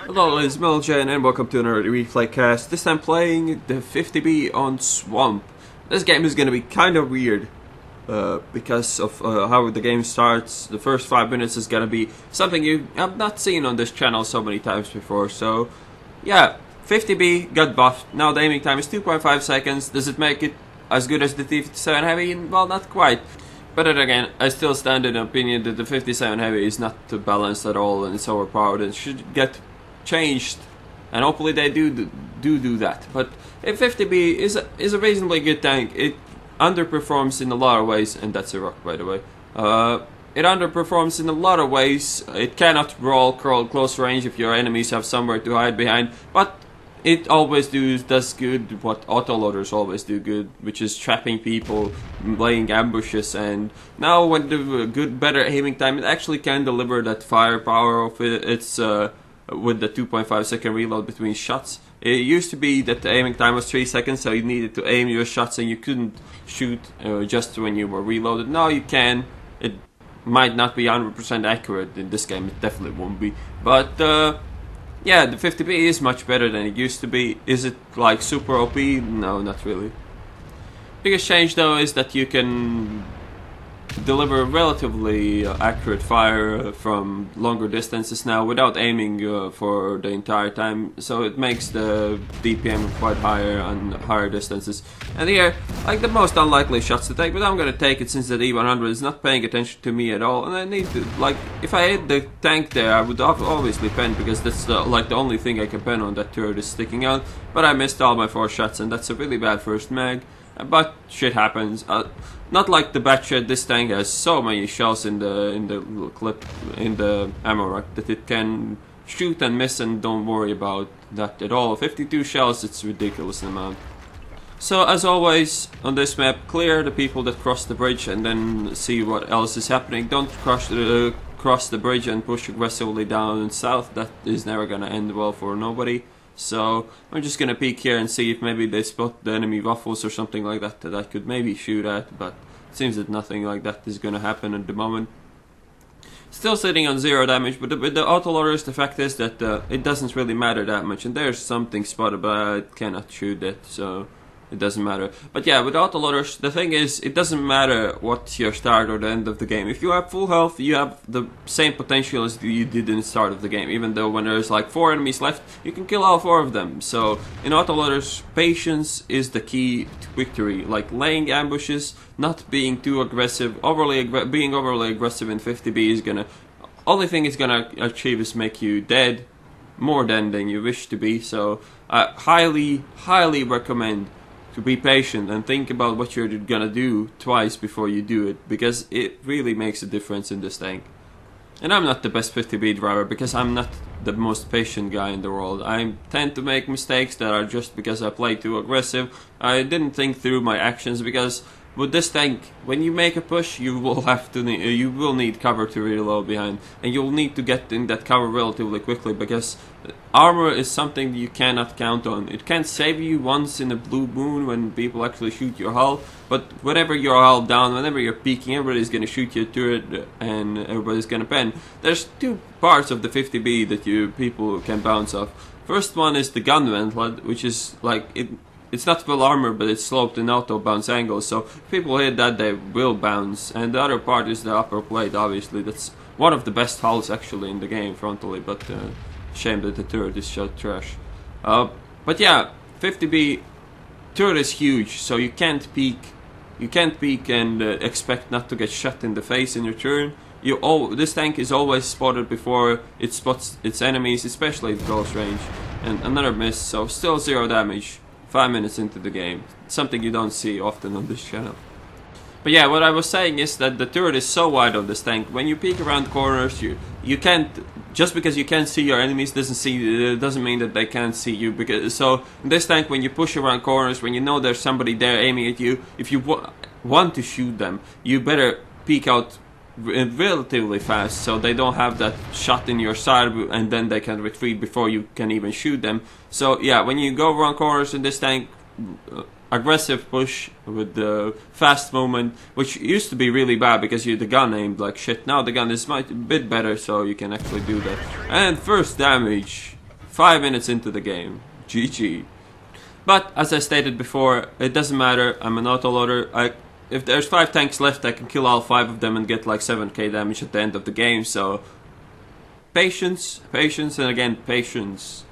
Hello, it's Milgen and welcome to another replay cast. This time playing the 50B on Swamp. This game is gonna be kind of weird because of how the game starts. The first 5 minutes is gonna be something you have not seen on this channel so many times before. So, yeah, 50B got buffed. Now the aiming time is 2.5 seconds. Does it make it as good as the T57 Heavy? Well, not quite. But then again, I still stand in the opinion that the 57 Heavy is not balanced at all and it's overpowered and should get changed, and hopefully they do that. But a 50B is a reasonably good tank. It underperforms in a lot of ways, and that's a rock, by the way. It underperforms in a lot of ways. It cannot roll close range if your enemies have somewhere to hide behind, but it always does good what autoloaders always do good, which is trapping people, laying ambushes, and now with the better aiming time, it actually can deliver that firepower of its with the 2.5 second reload between shots. It used to be that the aiming time was 3 seconds, so you needed to aim your shots and you couldn't shoot just when you were reloaded. Now you can. It might not be 100% accurate in this game, it definitely won't be. But yeah, the 50B is much better than it used to be. Is it like super OP? No, not really. Biggest change though is that you can deliver relatively accurate fire from longer distances now without aiming for the entire time, so it makes the DPM quite higher on higher distances. And here, like the most unlikely shots to take, but I'm gonna take it since the E100 is not paying attention to me at all, and I need to, like, if I hit the tank there, I would obviously pen, because that's like the only thing I can pen on. That turret is sticking out, but I missed all my 4 shots, and that's a really bad first mag. But shit happens. Not like the Batshot. This tank has so many shells in the clip, in the ammo rack, that it can shoot and miss and don't worry about that at all. 52 shells, it's a ridiculous amount. So as always on this map, clear the people that cross the bridge and then see what else is happening. Don't cross the bridge and push aggressively down south. That is never gonna end well for nobody. So I'm just gonna peek here and see if maybe they spot the enemy waffles or something like that that I could maybe shoot at, but it seems that nothing like that is gonna happen at the moment. Still sitting on 0 damage, but with the autoloaders, the fact is that it doesn't really matter that much, and there's something spotted, but I cannot shoot it, so it doesn't matter. But yeah, with autoloaders, the thing is, it doesn't matter what's your start or the end of the game. If you have full health, you have the same potential as you did in the start of the game. Even though when there's like 4 enemies left, you can kill all 4 of them. So in autoloaders, patience is the key to victory. Like laying ambushes, not being too aggressive, being overly aggressive in 50B is gonna, only thing it's gonna achieve is make you dead more than you wish to be. So I highly recommend to be patient and think about what you're gonna do twice before you do it, because it really makes a difference in this tank. And I'm not the best 50B driver because I'm not the most patient guy in the world. I tend to make mistakes that are just because I play too aggressive. I didn't think through my actions, because with this tank, when you make a push, you will need cover to reload behind, and you'll need to get in that cover relatively quickly, because armor is something you cannot count on. It can save you once in a blue moon when people actually shoot your hull, but whenever you're hull down, whenever you're peeking, everybody's gonna shoot your turret and everybody's gonna pen. There's 2 parts of the 50B that people can bounce off. First one is the gun ventlet, which is like it's not full armor, but it's sloped in auto bounce angle, so if people hit that, they will bounce. And the other part is the upper plate, obviously. That's one of the best hulls actually in the game frontally, but shame that the turret is shot trash. But yeah, 50B turret is huge, so you can't peek. You can't peek and expect not to get shot in the face in your turn. This tank is always spotted before it spots its enemies, especially at close range. And another miss, so still 0 damage. 5 minutes into the game. Something you don't see often on this channel. But yeah, what I was saying is that the turret is so wide on this tank. When you peek around corners, you can't, just because you can't see your enemies doesn't mean that they can't see you. So in this tank, when you push around corners, when you know there's somebody there aiming at you, if you want to shoot them, you better peek out relatively fast, so they don't have that shot in your side and then they can retreat before you can even shoot them. So yeah, when you go around corners in this tank, aggressive push with the fast movement, which used to be really bad because the gun aimed like shit. Now the gun is a bit better, so you can actually do that. And first damage, 5 minutes into the game. GG. But as I stated before, it doesn't matter. I'm an autoloader. If there's 5 tanks left, I can kill all 5 of them and get like 7k damage at the end of the game. So patience, patience, and again patience.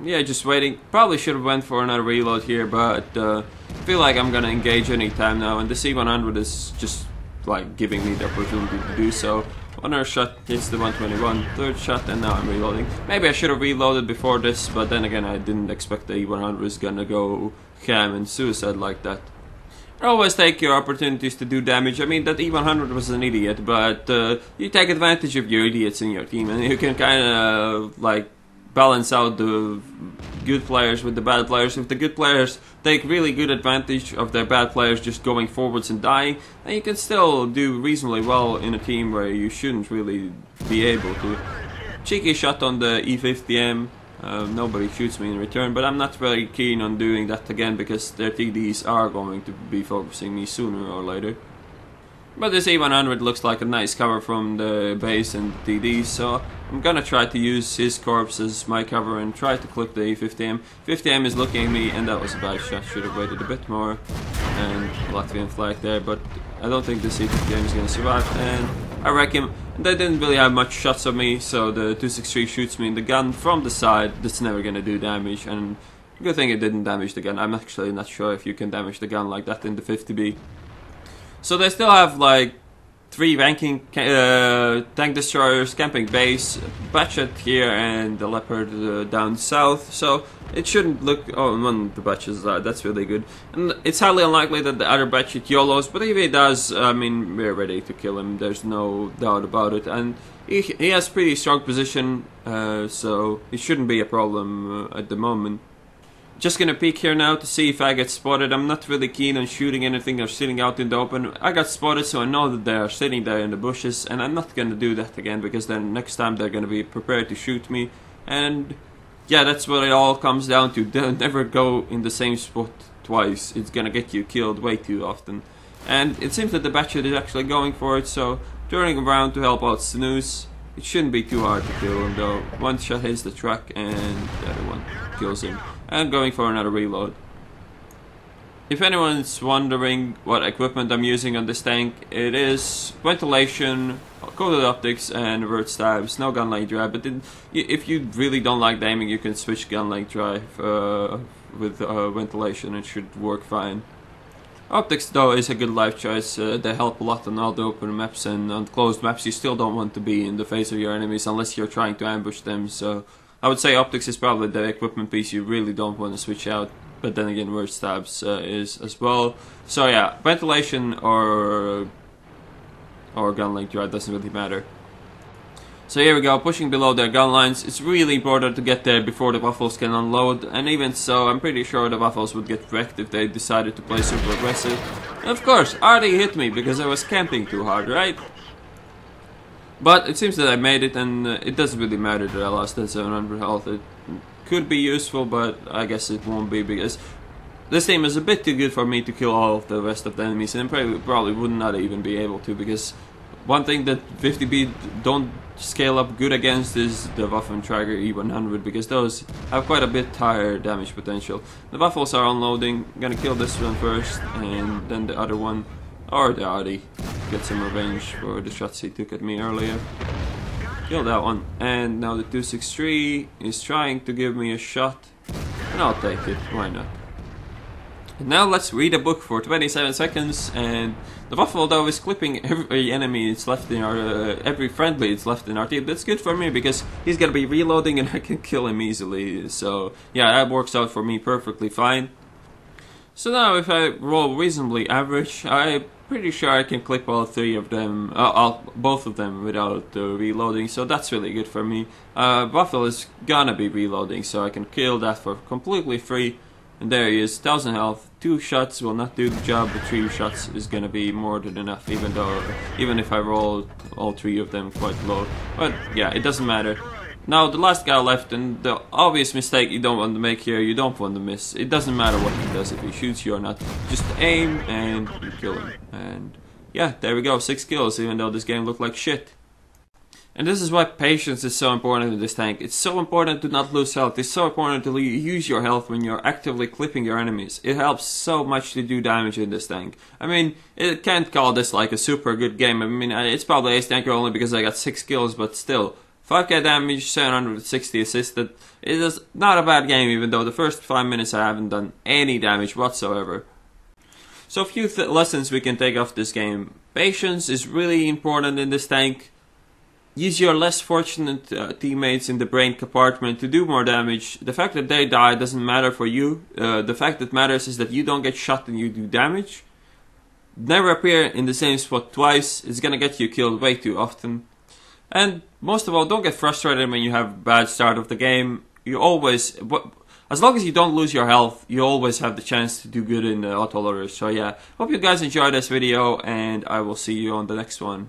Yeah, just waiting. Probably should have went for another reload here, but I feel like I'm gonna engage any time now, and the C100 is just like giving me the opportunity to do so. Another shot hits the 121, third shot, and now I'm reloading. Maybe I should have reloaded before this, but then again I didn't expect the E100 was gonna go ham and suicide like that. Always take your opportunities to do damage. I mean, that E100 was an idiot, but you take advantage of your idiots in your team, and you can kind of like balance out the good players with the bad players. If the good players take really good advantage of their bad players just going forwards and dying, then you can still do reasonably well in a team where you shouldn't really be able to. Cheeky shot on the E50M. Nobody shoots me in return, but I'm not very keen on doing that again because their TDs are going to be focusing me sooner or later. But this E100 looks like a nice cover from the base and the TDs, so I'm gonna try to use his corpse as my cover and try to clip the E50M. 50M is looking at me, and that was a bad shot. Should have waited a bit more. And Latvian flag there, but I don't think this E50M is gonna survive, and I wreck him. And they didn't really have much shots on me, so the 263 shoots me in the gun from the side. That's never gonna do damage, and good thing it didn't damage the gun. I'm actually not sure if you can damage the gun like that in the 50B. So they still have like 3 ranking tank destroyers camping base, Batchet here and the Leopard down south, so it shouldn't look... oh, one of the Batchets, that's really good. And it's highly unlikely that the other Batchet YOLOs, but if he does, I mean, we're ready to kill him, there's no doubt about it. And he has pretty strong position, so it shouldn't be a problem at the moment. Just gonna peek here now to see if I get spotted. I'm not really keen on shooting anything or sitting out in the open. I got spotted, so I know that they are sitting there in the bushes, and I'm not gonna do that again because then next time they're gonna be prepared to shoot me. And yeah, that's what it all comes down to. Don't never go in the same spot twice. It's gonna get you killed way too often. And it seems that the Batchet is actually going for it, so turning around to help out Snooze. It shouldn't be too hard to kill him though. One shot hits the truck and the other one kills him. And going for another reload. If anyone's wondering what equipment I'm using on this tank, it is ventilation, coated optics, and revert stabs. No gun length drive, but if you really don't like the aiming, you can switch gun length drive with ventilation. It should work fine. Optics though is a good life choice. They help a lot on all the open maps, and on closed maps you still don't want to be in the face of your enemies unless you're trying to ambush them. So I would say optics is probably the equipment piece you really don't want to switch out, but then again revert stabs is as well. So yeah, ventilation or gun length drive doesn't really matter. So here we go, pushing below their gun lines. It's really important to get there before the Waffles can unload, and even so, I'm pretty sure the Waffles would get wrecked if they decided to play super aggressive. And of course, Artie hit me because I was camping too hard, right? But it seems that I made it, and it doesn't really matter that I lost that 700 health. It could be useful, but I guess it won't be because this team is a bit too good for me to kill all of the rest of the enemies, and probably would not even be able to, because one thing that 50B don't scale up good against is the Waffenträger E100, because those have quite a bit higher damage potential. The Waffles are unloading. I'm gonna kill this one first, and then the other one, or the Artie, get some revenge for the shots he took at me earlier. Kill that one, and now the 263 is trying to give me a shot, and I'll take it, why not? And now let's read a book for 27 seconds, and the Waffle though is clipping every enemy it's left in our, every friendly it's left in our team. That's good for me because he's gonna be reloading and I can kill him easily. So yeah, that works out for me perfectly fine. So now if I roll reasonably average, I'm pretty sure I can clip all 3 of them, both of them without reloading. So that's really good for me. Waffle is gonna be reloading, so I can kill that for completely free. And there he is, 1000 health. 2 shots will not do the job, but 3 shots is gonna be more than enough, even if I roll all 3 of them quite low. But yeah, it doesn't matter. Now the last guy left, and the obvious mistake you don't want to make here, you don't want to miss. It doesn't matter what he does, if he shoots you or not. Just aim and you kill him. And yeah, there we go, 6 kills, even though this game looked like shit. And this is why patience is so important in this tank. It's so important to not lose health. It's so important to use your health when you're actively clipping your enemies. It helps so much to do damage in this tank. I mean, it can't call this like a super good game. I mean, it's probably ace tanker only because I got 6 kills, but still. 5k damage, 760 assisted. It is not a bad game, even though the first 5 minutes I haven't done any damage whatsoever. So a few lessons we can take off this game. Patience is really important in this tank. Use your less fortunate teammates in the brain compartment to do more damage. The fact that they die doesn't matter for you. The fact that matters is that you don't get shot and you do damage. Never appear in the same spot twice. It's gonna get you killed way too often. And most of all, don't get frustrated when you have a bad start of the game. You always, as long as you don't lose your health, you always have the chance to do good in the autoloaders. So yeah, hope you guys enjoyed this video, and I will see you on the next one.